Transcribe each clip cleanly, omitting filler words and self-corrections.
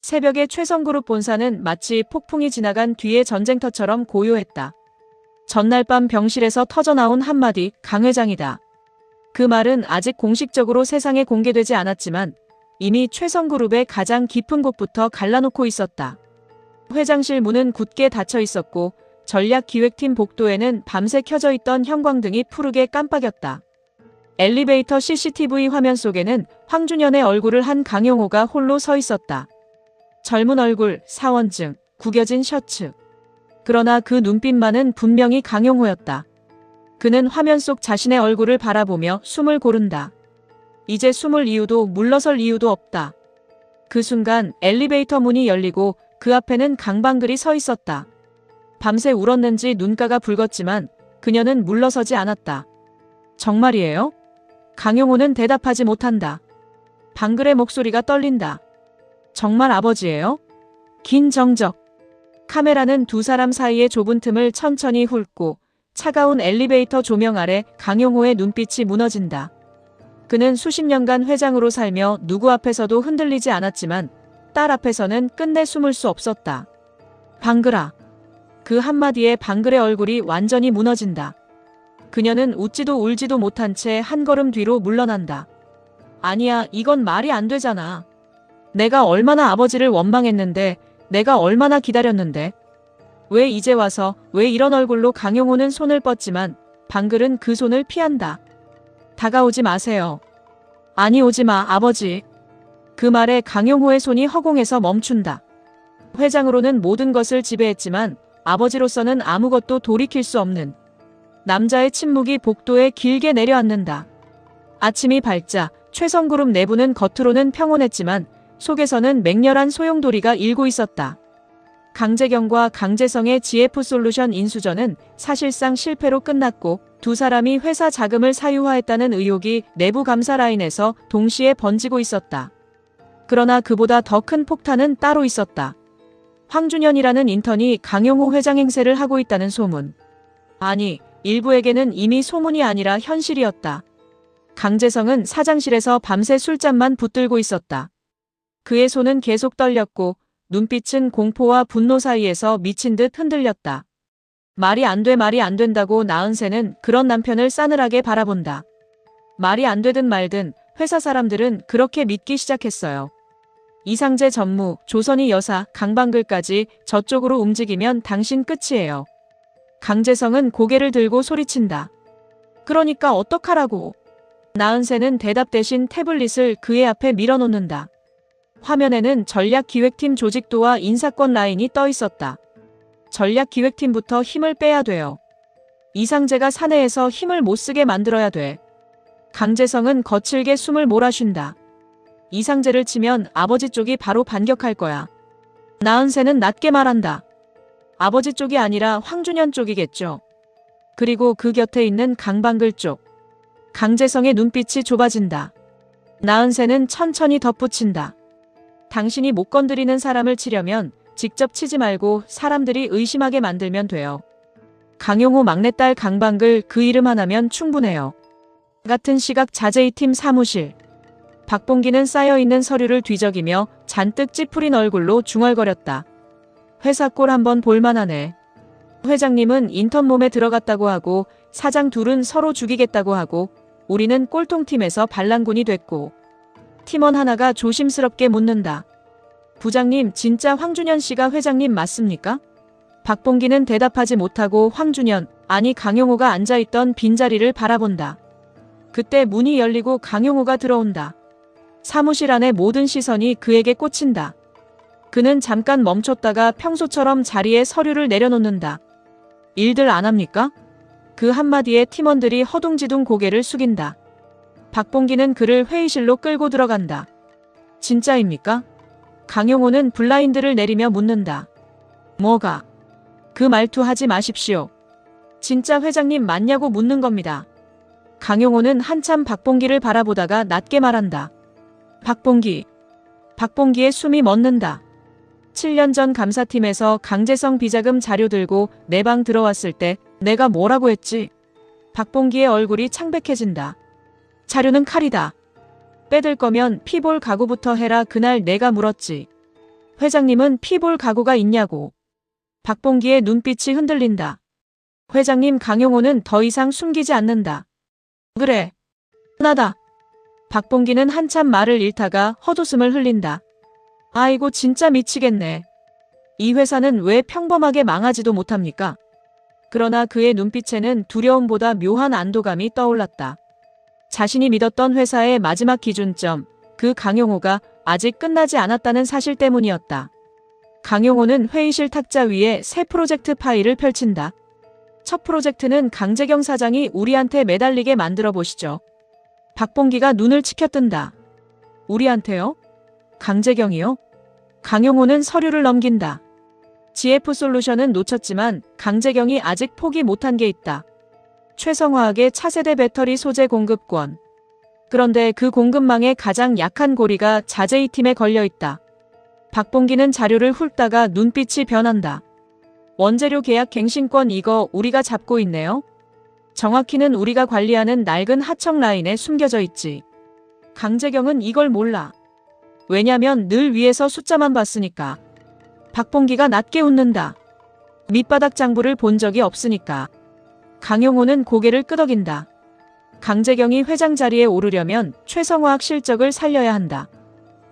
새벽에 최성그룹 본사는 마치 폭풍이 지나간 뒤의 전쟁터처럼 고요했다. 전날 밤 병실에서 터져나온 한마디 강 회장이다. 그 말은 아직 공식적으로 세상에 공개되지 않았지만 이미 최성그룹의 가장 깊은 곳부터 갈라놓고 있었다. 회장실 문은 굳게 닫혀 있었고 전략기획팀 복도에는 밤새 켜져 있던 형광등이 푸르게 깜빡였다. 엘리베이터 CCTV 화면 속에는 황준현의 얼굴을 한 강용호가 홀로 서 있었다. 젊은 얼굴, 사원증, 구겨진 셔츠. 그러나 그 눈빛만은 분명히 강용호였다. 그는 화면 속 자신의 얼굴을 바라보며 숨을 고른다. 이제 숨을 이유도 물러설 이유도 없다. 그 순간 엘리베이터 문이 열리고 그 앞에는 강방글이 서 있었다. 밤새 울었는지 눈가가 붉었지만 그녀는 물러서지 않았다. 정말이에요? 강용호는 대답하지 못한다. 방글의 목소리가 떨린다. 정말 아버지예요? 긴 정적. 카메라는 두 사람 사이의 좁은 틈을 천천히 훑고 차가운 엘리베이터 조명 아래 강용호의 눈빛이 무너진다. 그는 수십 년간 회장으로 살며 누구 앞에서도 흔들리지 않았지만 딸 앞에서는 끝내 숨을 수 없었다. 방글아. 그 한마디에 방글의 얼굴이 완전히 무너진다. 그녀는 웃지도 울지도 못한 채 한 걸음 뒤로 물러난다. 아니야, 이건 말이 안 되잖아. 내가 얼마나 아버지를 원망했는데, 내가 얼마나 기다렸는데. 왜 이제 와서, 왜 이런 얼굴로. 강용호는 손을 뻗지만 방글은 그 손을 피한다. 다가오지 마세요. 아니, 오지 마, 아버지. 그 말에 강용호의 손이 허공에서 멈춘다. 회장으로는 모든 것을 지배했지만 아버지로서는 아무것도 돌이킬 수 없는 남자의 침묵이 복도에 길게 내려앉는다. 아침이 밝자 최성그룹 내부는 겉으로는 평온했지만 속에서는 맹렬한 소용돌이가 일고 있었다. 강재경과 강재성의 GF솔루션 인수전은 사실상 실패로 끝났고 두 사람이 회사 자금을 사유화했다는 의혹이 내부 감사 라인에서 동시에 번지고 있었다. 그러나 그보다 더 큰 폭탄은 따로 있었다. 황준현이라는 인턴이 강용호 회장 행세를 하고 있다는 소문. 아니, 일부에게는 이미 소문이 아니라 현실이었다. 강재성은 사장실에서 밤새 술잔만 붙들고 있었다. 그의 손은 계속 떨렸고 눈빛은 공포와 분노 사이에서 미친 듯 흔들렸다. 말이 안 된다고 나은새는 그런 남편을 싸늘하게 바라본다. 말이 안 되든 말든 회사 사람들은 그렇게 믿기 시작했어요. 이상재 전무, 조선희 여사, 강방글까지 저쪽으로 움직이면 당신 끝이에요. 강재성은 고개를 들고 소리친다. 그러니까 어떡하라고. 나은새는 대답 대신 태블릿을 그의 앞에 밀어놓는다. 화면에는 전략기획팀 조직도와 인사권 라인이 떠 있었다. 전략기획팀부터 힘을 빼야 돼요. 이상재가 사내에서 힘을 못 쓰게 만들어야 돼. 강재성은 거칠게 숨을 몰아쉰다. 이상재를 치면 아버지 쪽이 바로 반격할 거야. 나은새는 낮게 말한다. 아버지 쪽이 아니라 황준현 쪽이겠죠. 그리고 그 곁에 있는 강방글 쪽. 강재성의 눈빛이 좁아진다. 나은새는 천천히 덧붙인다. 당신이 못 건드리는 사람을 치려면 직접 치지 말고 사람들이 의심하게 만들면 돼요. 강용호 막내딸 강방글 그 이름 하나면 충분해요. 같은 시각 자재이팀 사무실. 박봉기는 쌓여있는 서류를 뒤적이며 잔뜩 찌푸린 얼굴로 중얼거렸다. 회사 꼴 한번 볼만하네. 회장님은 인턴 몸에 들어갔다고 하고 사장 둘은 서로 죽이겠다고 하고 우리는 꼴통팀에서 반란군이 됐고. 팀원 하나가 조심스럽게 묻는다. 부장님, 진짜 황준현 씨가 회장님 맞습니까? 박봉기는 대답하지 못하고 황준현, 아니 강용호가 앉아있던 빈자리를 바라본다. 그때 문이 열리고 강용호가 들어온다. 사무실 안의 모든 시선이 그에게 꽂힌다. 그는 잠깐 멈췄다가 평소처럼 자리에 서류를 내려놓는다. 일들 안 합니까? 그 한마디에 팀원들이 허둥지둥 고개를 숙인다. 박봉기는 그를 회의실로 끌고 들어간다. 진짜입니까? 강용호는 블라인드를 내리며 묻는다. 뭐가? 그 말투 하지 마십시오. 진짜 회장님 맞냐고 묻는 겁니다. 강용호는 한참 박봉기를 바라보다가 낮게 말한다. 박봉기. 박봉기의 숨이 멎는다. 7년 전 감사팀에서 강재성 비자금 자료 들고 내 방 들어왔을 때 내가 뭐라고 했지? 박봉기의 얼굴이 창백해진다. 자료는 칼이다. 빼들 거면 피볼 각오부터 해라. 그날 내가 물었지. 회장님은 피 볼 각오가 있냐고. 박봉기의 눈빛이 흔들린다. 회장님, 강용호는 더 이상 숨기지 않는다. 그래. 나다. 박봉기는 한참 말을 잃다가 헛웃음을 흘린다. 아이고, 진짜 미치겠네. 이 회사는 왜 평범하게 망하지도 못합니까? 그러나 그의 눈빛에는 두려움보다 묘한 안도감이 떠올랐다. 자신이 믿었던 회사의 마지막 기준점, 그 강용호가 아직 끝나지 않았다는 사실 때문이었다. 강용호는 회의실 탁자 위에 새 프로젝트 파일을 펼친다. 첫 프로젝트는 강재경 사장이 우리한테 매달리게 만들어 보시죠. 박봉기가 눈을 치켜뜬다. 우리한테요? 강재경이요? 강용호는 서류를 넘긴다. GF솔루션은 놓쳤지만 강재경이 아직 포기 못한 게 있다. 최성화학의 차세대 배터리 소재 공급권. 그런데 그 공급망의 가장 약한 고리가 자재이 팀에 걸려 있다. 박봉기는 자료를 훑다가 눈빛이 변한다. 원재료 계약 갱신권, 이거 우리가 잡고 있네요. 정확히는 우리가 관리하는 낡은 하청 라인에 숨겨져 있지. 강재경은 이걸 몰라. 왜냐면 늘 위에서 숫자만 봤으니까. 박봉기가 낮게 웃는다. 밑바닥 장부를 본 적이 없으니까. 강용호는 고개를 끄덕인다. 강재경이 회장 자리에 오르려면 최성화학 실적을 살려야 한다.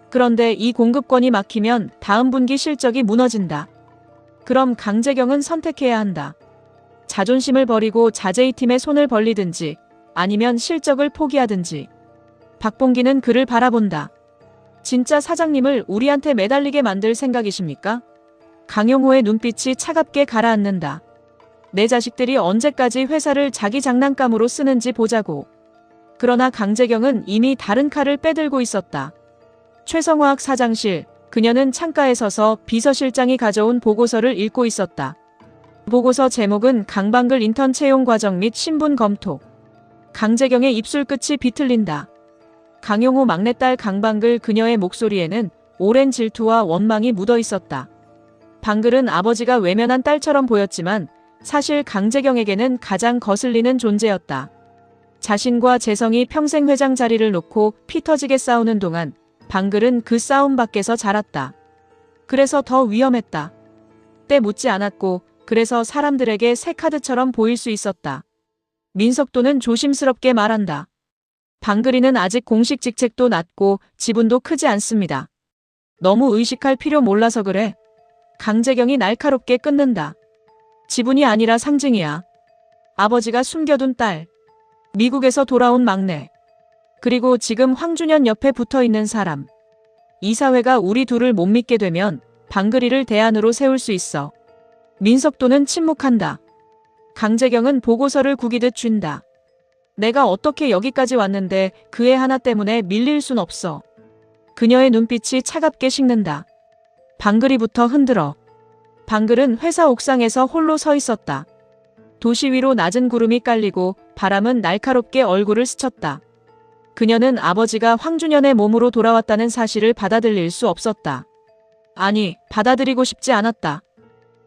그런데 이 공급권이 막히면 다음 분기 실적이 무너진다. 그럼 강재경은 선택해야 한다. 자존심을 버리고 자재이 팀에 손을 벌리든지 아니면 실적을 포기하든지. 박봉기는 그를 바라본다. 진짜 사장님을 우리한테 매달리게 만들 생각이십니까? 강용호의 눈빛이 차갑게 가라앉는다. 내 자식들이 언제까지 회사를 자기 장난감으로 쓰는지 보자고. 그러나 강재경은 이미 다른 칼을 빼들고 있었다. 최성화학 사장실, 그녀는 창가에 서서 비서실장이 가져온 보고서를 읽고 있었다. 보고서 제목은 강방글 인턴 채용 과정 및 신분 검토. 강재경의 입술 끝이 비틀린다. 강용호 막내딸 강방글, 그녀의 목소리에는 오랜 질투와 원망이 묻어 있었다. 방글은 아버지가 외면한 딸처럼 보였지만 사실 강재경에게는 가장 거슬리는 존재였다. 자신과 재성이 평생 회장 자리를 놓고 피 터지게 싸우는 동안 방글은 그 싸움 밖에서 자랐다. 그래서 더 위험했다. 때 묻지 않았고 그래서 사람들에게 새 카드처럼 보일 수 있었다. 민석도는 조심스럽게 말한다. 방글이는 아직 공식 직책도 낮고 지분도 크지 않습니다. 너무 의식할 필요 몰라서 그래. 강재경이 날카롭게 끊는다. 지분이 아니라 상징이야. 아버지가 숨겨둔 딸. 미국에서 돌아온 막내. 그리고 지금 황준현 옆에 붙어있는 사람. 이사회가 우리 둘을 못 믿게 되면 방글이를 대안으로 세울 수 있어. 민석도는 침묵한다. 강재경은 보고서를 구기듯 쥔다. 내가 어떻게 여기까지 왔는데 그 애 하나 때문에 밀릴 순 없어. 그녀의 눈빛이 차갑게 식는다. 방글이부터 흔들어. 방글은 회사 옥상에서 홀로 서 있었다. 도시 위로 낮은 구름이 깔리고 바람은 날카롭게 얼굴을 스쳤다. 그녀는 아버지가 황준현의 몸으로 돌아왔다는 사실을 받아들일 수 없었다. 아니, 받아들이고 싶지 않았다.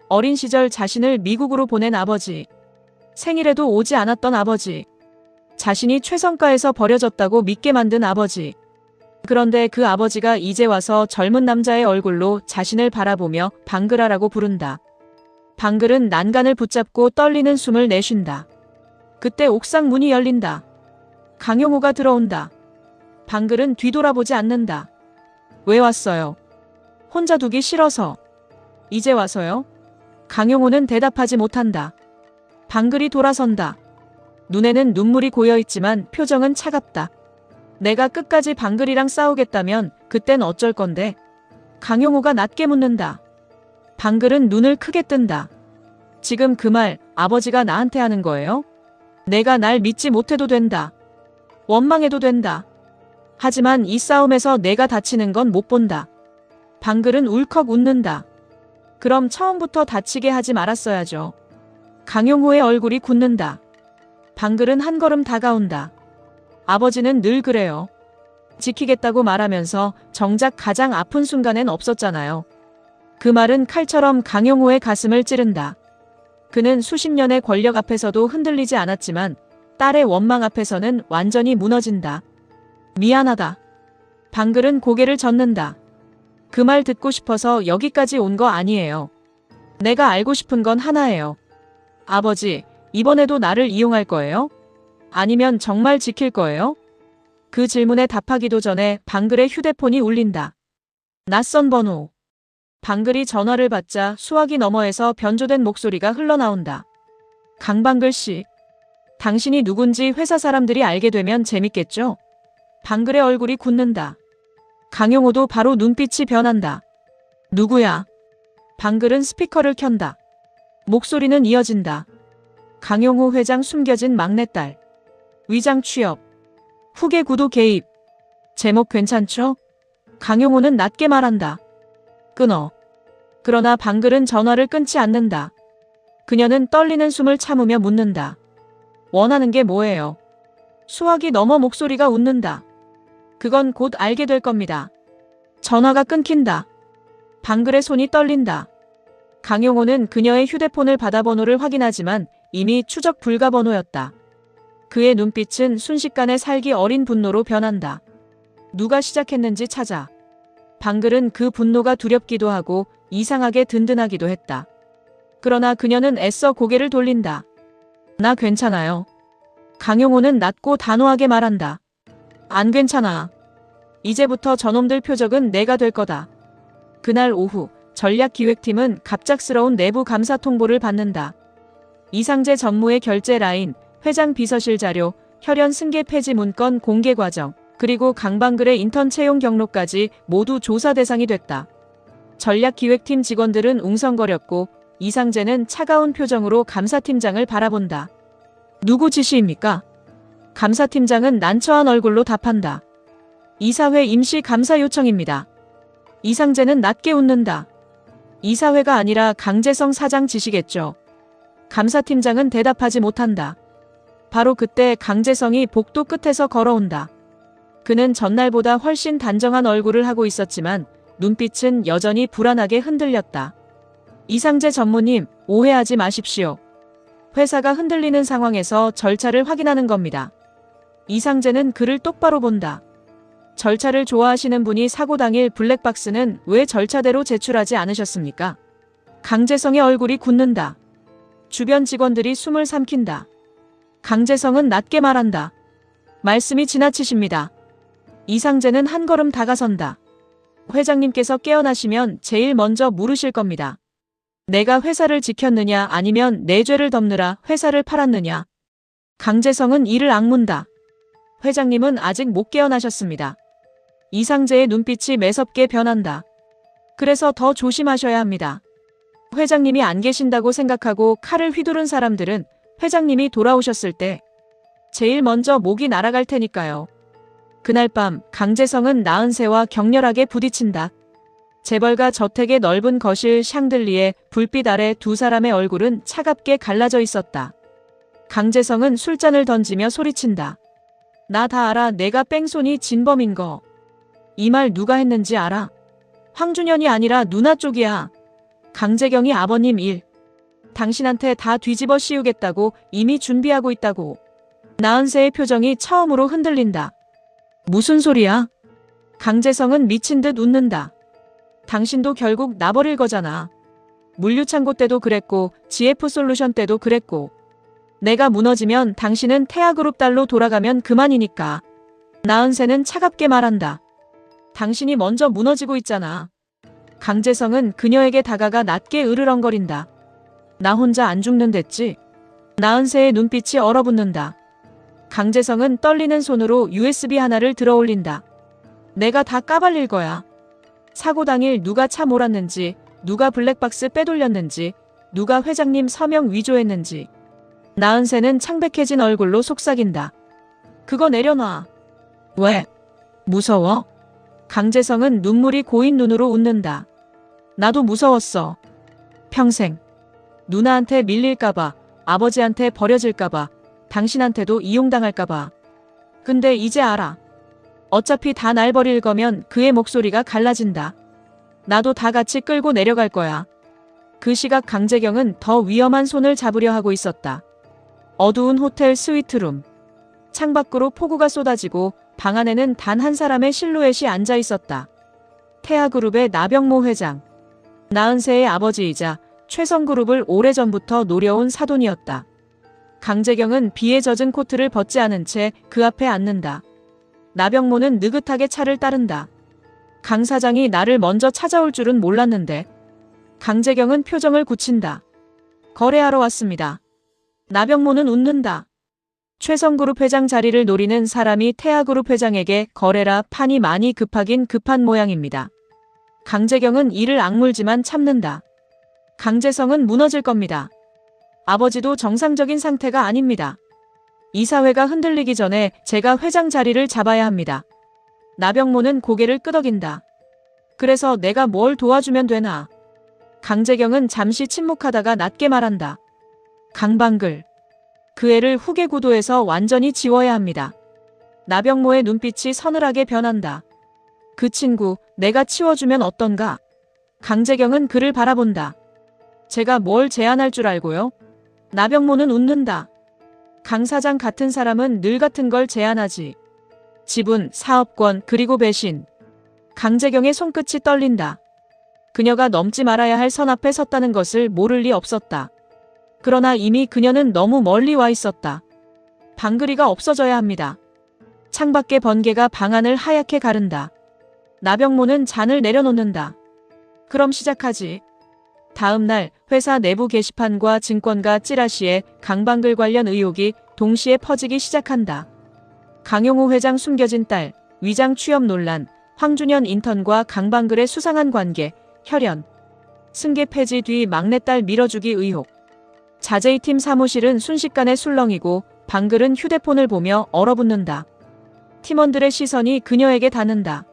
어린 시절 자신을 미국으로 보낸 아버지. 생일에도 오지 않았던 아버지. 자신이 최성과에서 버려졌다고 믿게 만든 아버지. 그런데 그 아버지가 이제 와서 젊은 남자의 얼굴로 자신을 바라보며 방글아라고 부른다. 방글은 난간을 붙잡고 떨리는 숨을 내쉰다. 그때 옥상 문이 열린다. 강용호가 들어온다. 방글은 뒤돌아보지 않는다. 왜 왔어요? 혼자 두기 싫어서. 이제 와서요? 강용호는 대답하지 못한다. 방글이 돌아선다. 눈에는 눈물이 고여있지만 표정은 차갑다. 내가 끝까지 방글이랑 싸우겠다면 그땐 어쩔 건데? 강용호가 낮게 묻는다. 방글은 눈을 크게 뜬다. 지금 그 말 아버지가 나한테 하는 거예요? 내가 날 믿지 못해도 된다. 원망해도 된다. 하지만 이 싸움에서 내가 다치는 건 못 본다. 방글은 울컥 웃는다. 그럼 처음부터 다치게 하지 말았어야죠. 강용호의 얼굴이 굳는다. 방글은 한 걸음 다가온다. 아버지는 늘 그래요. 지키겠다고 말하면서 정작 가장 아픈 순간엔 없었잖아요. 그 말은 칼처럼 강용호의 가슴을 찌른다. 그는 수십 년의 권력 앞에서도 흔들리지 않았지만 딸의 원망 앞에서는 완전히 무너진다. 미안하다. 방글은 고개를 젓는다. 그 말 듣고 싶어서 여기까지 온 거 아니에요. 내가 알고 싶은 건 하나예요. 아버지, 이번에도 나를 이용할 거예요? 아니면 정말 지킬 거예요? 그 질문에 답하기도 전에 방글의 휴대폰이 울린다. 낯선 번호. 방글이 전화를 받자 수화기 너머에서 변조된 목소리가 흘러나온다. 강방글 씨. 당신이 누군지 회사 사람들이 알게 되면 재밌겠죠? 방글의 얼굴이 굳는다. 강용호도 바로 눈빛이 변한다. 누구야? 방글은 스피커를 켠다. 목소리는 이어진다. 강용호 회장 숨겨진 막내딸. 위장 취업. 후계 구도 개입. 제목 괜찮죠? 강용호는 낮게 말한다. 끊어. 그러나 방글은 전화를 끊지 않는다. 그녀는 떨리는 숨을 참으며 묻는다. 원하는 게 뭐예요? 수화기 너머 목소리가 웃는다. 그건 곧 알게 될 겁니다. 전화가 끊긴다. 방글의 손이 떨린다. 강용호는 그녀의 휴대폰을 받아 번호를 확인하지만 이미 추적 불가 번호였다. 그의 눈빛은 순식간에 살기 어린 분노로 변한다. 누가 시작했는지 찾아. 방글은 그 분노가 두렵기도 하고 이상하게 든든하기도 했다. 그러나 그녀는 애써 고개를 돌린다. 나 괜찮아요. 강용호는 낮고 단호하게 말한다. 안 괜찮아. 이제부터 저놈들 표적은 내가 될 거다. 그날 오후 전략기획팀은 갑작스러운 내부 감사 통보를 받는다. 이상재 전무의 결제 라인, 회장 비서실 자료, 혈연 승계 폐지 문건 공개 과정, 그리고 강방글의 인턴 채용 경로까지 모두 조사 대상이 됐다. 전략기획팀 직원들은 웅성거렸고 이상재는 차가운 표정으로 감사팀장을 바라본다. 누구 지시입니까? 감사팀장은 난처한 얼굴로 답한다. 이사회 임시 감사 요청입니다. 이상재는 낮게 웃는다. 이사회가 아니라 강재성 사장 지시겠죠. 감사팀장은 대답하지 못한다. 바로 그때 강재성이 복도 끝에서 걸어온다. 그는 전날보다 훨씬 단정한 얼굴을 하고 있었지만 눈빛은 여전히 불안하게 흔들렸다. 이상재 전무님, 오해하지 마십시오. 회사가 흔들리는 상황에서 절차를 확인하는 겁니다. 이상재는 그를 똑바로 본다. 절차를 좋아하시는 분이 사고 당일 블랙박스는 왜 절차대로 제출하지 않으셨습니까? 강재성의 얼굴이 굳는다. 주변 직원들이 숨을 삼킨다. 강재성은 낮게 말한다. 말씀이 지나치십니다. 이상재는 한 걸음 다가선다. 회장님께서 깨어나시면 제일 먼저 물으실 겁니다. 내가 회사를 지켰느냐 아니면 내 죄를 덮느라 회사를 팔았느냐. 강재성은 이를 악문다. 회장님은 아직 못 깨어나셨습니다. 이상재의 눈빛이 매섭게 변한다. 그래서 더 조심하셔야 합니다. 회장님이 안 계신다고 생각하고 칼을 휘두른 사람들은 회장님이 돌아오셨을 때 제일 먼저 목이 날아갈 테니까요. 그날 밤 강재성은 나은새와 격렬하게 부딪힌다. 재벌가 저택의 넓은 거실 샹들리에 불빛 아래 두 사람의 얼굴은 차갑게 갈라져 있었다. 강재성은 술잔을 던지며 소리친다. 나 다 알아. 내가 뺑소니 진범인 거. 이 말 누가 했는지 알아? 황준현이 아니라 누나 쪽이야. 강재경이 아버님 일. 당신한테 다 뒤집어 씌우겠다고 이미 준비하고 있다고. 나은새의 표정이 처음으로 흔들린다. 무슨 소리야? 강재성은 미친 듯 웃는다. 당신도 결국 나버릴 거잖아. 물류창고 때도 그랬고 GF솔루션 때도 그랬고. 내가 무너지면 당신은 태아그룹 딸로 돌아가면 그만이니까. 나은새는 차갑게 말한다. 당신이 먼저 무너지고 있잖아. 강재성은 그녀에게 다가가 낮게 으르렁거린다. 나 혼자 안 죽는댔지? 나은새의 눈빛이 얼어붙는다. 강재성은 떨리는 손으로 USB 하나를 들어 올린다. 내가 다 까발릴 거야. 사고 당일 누가 차 몰았는지, 누가 블랙박스 빼돌렸는지, 누가 회장님 서명 위조했는지. 나은새는 창백해진 얼굴로 속삭인다. 그거 내려놔. 왜? 무서워? 강재성은 눈물이 고인 눈으로 웃는다. 나도 무서웠어. 평생. 누나한테 밀릴까봐, 아버지한테 버려질까봐, 당신한테도 이용당할까봐. 근데 이제 알아. 어차피 다 날 버릴 거면 그의 목소리가 갈라진다. 나도 다 같이 끌고 내려갈 거야. 그 시각 강재경은 더 위험한 손을 잡으려 하고 있었다. 어두운 호텔 스위트룸. 창밖으로 폭우가 쏟아지고 방 안에는 단 한 사람의 실루엣이 앉아 있었다. 태아그룹의 나병모 회장. 40세의 아버지이자 최성그룹을 오래전부터 노려온 사돈이었다. 강재경은 비에 젖은 코트를 벗지 않은 채 그 앞에 앉는다. 나병모는 느긋하게 차를 따른다. 강 사장이 나를 먼저 찾아올 줄은 몰랐는데. 강재경은 표정을 굳힌다. 거래하러 왔습니다. 나병모는 웃는다. 최성그룹 회장 자리를 노리는 사람이 태아그룹 회장에게 거래라 판이 많이 급하긴 급한 모양입니다. 강재경은 이를 악물지만 참는다. 강재성은 무너질 겁니다. 아버지도 정상적인 상태가 아닙니다. 이 사회가 흔들리기 전에 제가 회장 자리를 잡아야 합니다. 나병모는 고개를 끄덕인다. 그래서 내가 뭘 도와주면 되나? 강재경은 잠시 침묵하다가 낮게 말한다. 강방글. 그 애를 후계구도에서 완전히 지워야 합니다. 나병모의 눈빛이 서늘하게 변한다. 그 친구, 내가 치워주면 어떤가? 강재경은 그를 바라본다. 제가 뭘 제안할 줄 알고요? 나병모는 웃는다. 강 사장 같은 사람은 늘 같은 걸 제안하지. 지분, 사업권, 그리고 배신. 강재경의 손끝이 떨린다. 그녀가 넘지 말아야 할 선 앞에 섰다는 것을 모를 리 없었다. 그러나 이미 그녀는 너무 멀리 와 있었다. 방글이가 없어져야 합니다. 창밖의 번개가 방안을 하얗게 가른다. 나병모는 잔을 내려놓는다. 그럼 시작하지. 다음 날 회사 내부 게시판과 증권가 찌라시에 강방글 관련 의혹이 동시에 퍼지기 시작한다. 강용호 회장 숨겨진 딸, 위장 취업 논란, 황준현 인턴과 강방글의 수상한 관계, 혈연. 승계 폐지 뒤 막내딸 밀어주기 의혹. 자제이팀 사무실은 순식간에 술렁이고 방글은 휴대폰을 보며 얼어붙는다. 팀원들의 시선이 그녀에게 닿는다.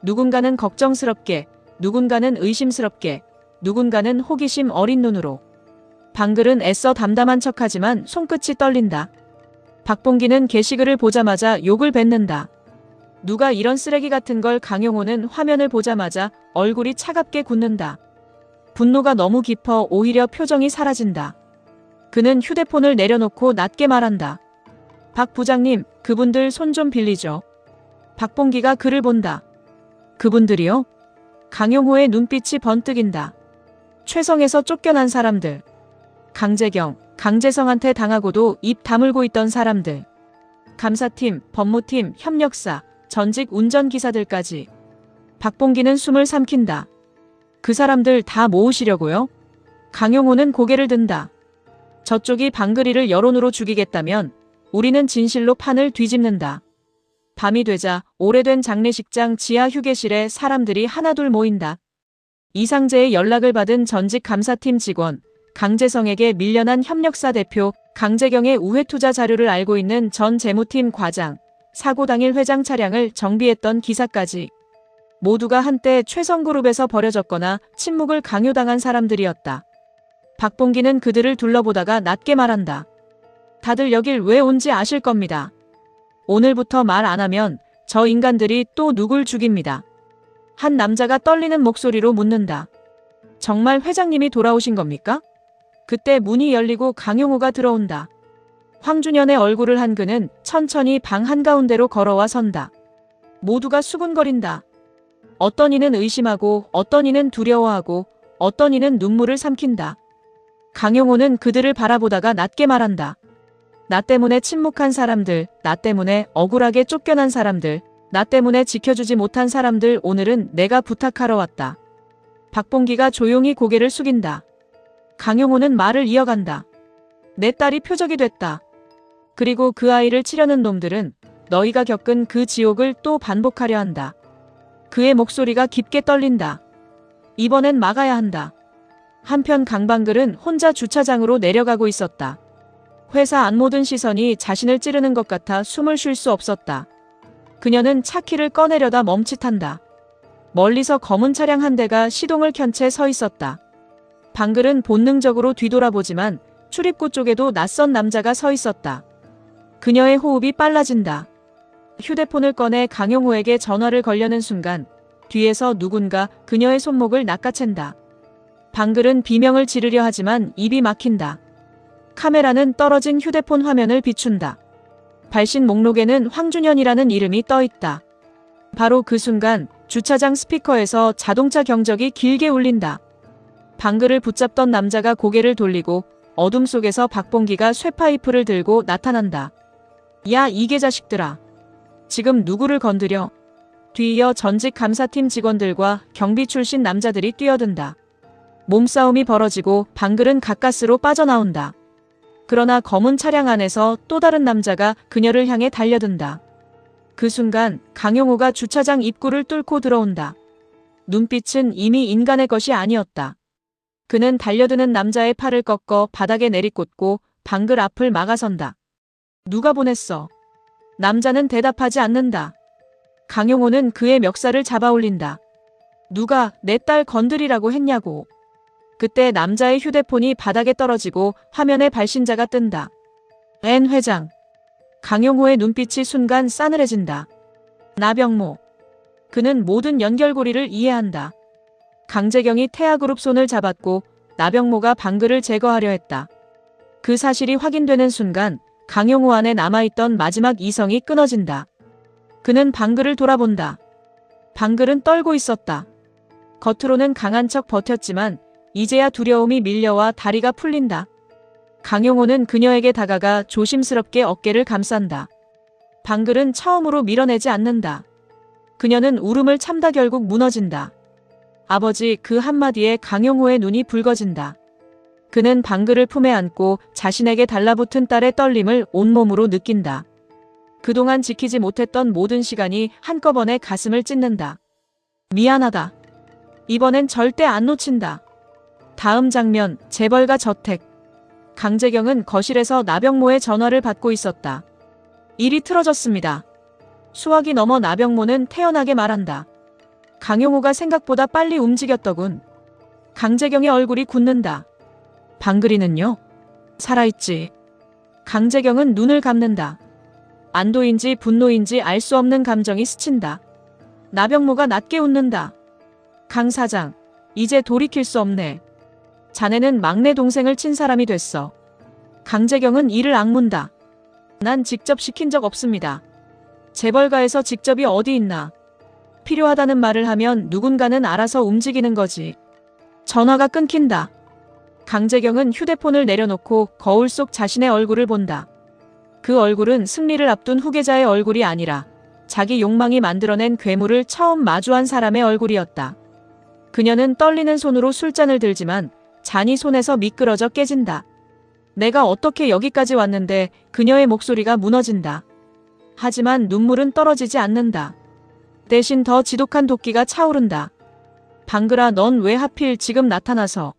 누군가는 걱정스럽게, 누군가는 의심스럽게, 누군가는 호기심 어린 눈으로. 방글은 애써 담담한 척하지만 손끝이 떨린다. 박봉기는 게시글을 보자마자 욕을 뱉는다. 누가 이런 쓰레기 같은 걸. 강용호는 화면을 보자마자 얼굴이 차갑게 굳는다. 분노가 너무 깊어 오히려 표정이 사라진다. 그는 휴대폰을 내려놓고 낮게 말한다. 박 부장님, 그분들 손 좀 빌리죠. 박봉기가 그를 본다. 그분들이요? 강용호의 눈빛이 번뜩인다. 최성에서 쫓겨난 사람들. 강재경, 강재성한테 당하고도 입 다물고 있던 사람들. 감사팀, 법무팀, 협력사, 전직 운전기사들까지. 박봉기는 숨을 삼킨다. 그 사람들 다 모으시려고요? 강용호는 고개를 든다. 저쪽이 방글이를 여론으로 죽이겠다면 우리는 진실로 판을 뒤집는다. 밤이 되자 오래된 장례식장 지하 휴게실에 사람들이 하나둘 모인다. 이상재의 연락을 받은 전직 감사팀 직원, 강재성에게 밀려난 협력사 대표, 강재경의 우회투자 자료를 알고 있는 전 재무팀 과장, 사고 당일 회장 차량을 정비했던 기사까지. 모두가 한때 최성그룹에서 버려졌거나 침묵을 강요당한 사람들이었다. 박봉기는 그들을 둘러보다가 낮게 말한다. 다들 여길 왜 온지 아실 겁니다. 오늘부터 말 안 하면 저 인간들이 또 누굴 죽입니다. 한 남자가 떨리는 목소리로 묻는다. 정말 회장님이 돌아오신 겁니까? 그때 문이 열리고 강용호가 들어온다. 황준현의 얼굴을 한 그는 천천히 방 한가운데로 걸어와 선다. 모두가 수군거린다. 어떤 이는 의심하고 어떤 이는 두려워하고 어떤 이는 눈물을 삼킨다. 강용호는 그들을 바라보다가 낮게 말한다. 나 때문에 침묵한 사람들, 나 때문에 억울하게 쫓겨난 사람들, 나 때문에 지켜주지 못한 사람들, 오늘은 내가 부탁하러 왔다. 박봉기가 조용히 고개를 숙인다. 강용호는 말을 이어간다. 내 딸이 표적이 됐다. 그리고 그 아이를 치려는 놈들은 너희가 겪은 그 지옥을 또 반복하려 한다. 그의 목소리가 깊게 떨린다. 이번엔 막아야 한다. 한편 강방글은 혼자 주차장으로 내려가고 있었다. 회사 안 모든 시선이 자신을 찌르는 것 같아 숨을 쉴 수 없었다. 그녀는 차 키를 꺼내려다 멈칫한다. 멀리서 검은 차량 한 대가 시동을 켠 채 서 있었다. 방글은 본능적으로 뒤돌아보지만 출입구 쪽에도 낯선 남자가 서 있었다. 그녀의 호흡이 빨라진다. 휴대폰을 꺼내 강용호에게 전화를 걸려는 순간 뒤에서 누군가 그녀의 손목을 낚아챈다. 방글은 비명을 지르려 하지만 입이 막힌다. 카메라는 떨어진 휴대폰 화면을 비춘다. 발신 목록에는 황준현이라는 이름이 떠있다. 바로 그 순간 주차장 스피커에서 자동차 경적이 길게 울린다. 방글을 붙잡던 남자가 고개를 돌리고 어둠 속에서 박봉기가 쇠파이프를 들고 나타난다. 야, 이게 자식들아. 지금 누구를 건드려? 뒤이어 전직 감사팀 직원들과 경비 출신 남자들이 뛰어든다. 몸싸움이 벌어지고 방글은 가까스로 빠져나온다. 그러나 검은 차량 안에서 또 다른 남자가 그녀를 향해 달려든다. 그 순간 강용호가 주차장 입구를 뚫고 들어온다. 눈빛은 이미 인간의 것이 아니었다. 그는 달려드는 남자의 팔을 꺾어 바닥에 내리꽂고 방글 앞을 막아선다. 누가 보냈어? 남자는 대답하지 않는다. 강용호는 그의 멱살을 잡아 올린다. 누가 내 딸 건드리라고 했냐고. 그때 남자의 휴대폰이 바닥에 떨어지고 화면에 발신자가 뜬다. N 회장. 강용호의 눈빛이 순간 싸늘해진다. 나병모. 그는 모든 연결고리를 이해한다. 강재경이 태아그룹 손을 잡았고 나병모가 방글을 제거하려 했다. 그 사실이 확인되는 순간 강용호 안에 남아있던 마지막 이성이 끊어진다. 그는 방글을 돌아본다. 방글은 떨고 있었다. 겉으로는 강한 척 버텼지만 이제야 두려움이 밀려와 다리가 풀린다. 강용호는 그녀에게 다가가 조심스럽게 어깨를 감싼다. 방글은 처음으로 밀어내지 않는다. 그녀는 울음을 참다 결국 무너진다. 아버지, 그 한마디에 강용호의 눈이 붉어진다. 그는 방글을 품에 안고 자신에게 달라붙은 딸의 떨림을 온몸으로 느낀다. 그동안 지키지 못했던 모든 시간이 한꺼번에 가슴을 찢는다. 미안하다. 이번엔 절대 안 놓친다. 다음 장면, 재벌가 저택. 강재경은 거실에서 나병모의 전화를 받고 있었다. 일이 틀어졌습니다. 수화기 넘어 나병모는 태연하게 말한다. 강용호가 생각보다 빨리 움직였더군. 강재경의 얼굴이 굳는다. 방글이는요? 살아있지. 강재경은 눈을 감는다. 안도인지 분노인지 알 수 없는 감정이 스친다. 나병모가 낮게 웃는다. 강 사장, 이제 돌이킬 수 없네. 자네는 막내 동생을 친 사람이 됐어. 강재경은 이를 악문다. 난 직접 시킨 적 없습니다. 재벌가에서 직접이 어디 있나. 필요하다는 말을 하면 누군가는 알아서 움직이는 거지. 전화가 끊긴다. 강재경은 휴대폰을 내려놓고 거울 속 자신의 얼굴을 본다. 그 얼굴은 승리를 앞둔 후계자의 얼굴이 아니라 자기 욕망이 만들어낸 괴물을 처음 마주한 사람의 얼굴이었다. 그녀는 떨리는 손으로 술잔을 들지만 잔이 손에서 미끄러져 깨진다. 내가 어떻게 여기까지 왔는데. 그녀의 목소리가 무너진다. 하지만 눈물은 떨어지지 않는다. 대신 더 지독한 도끼가 차오른다. 방글아, 넌 왜 하필 지금 나타나서.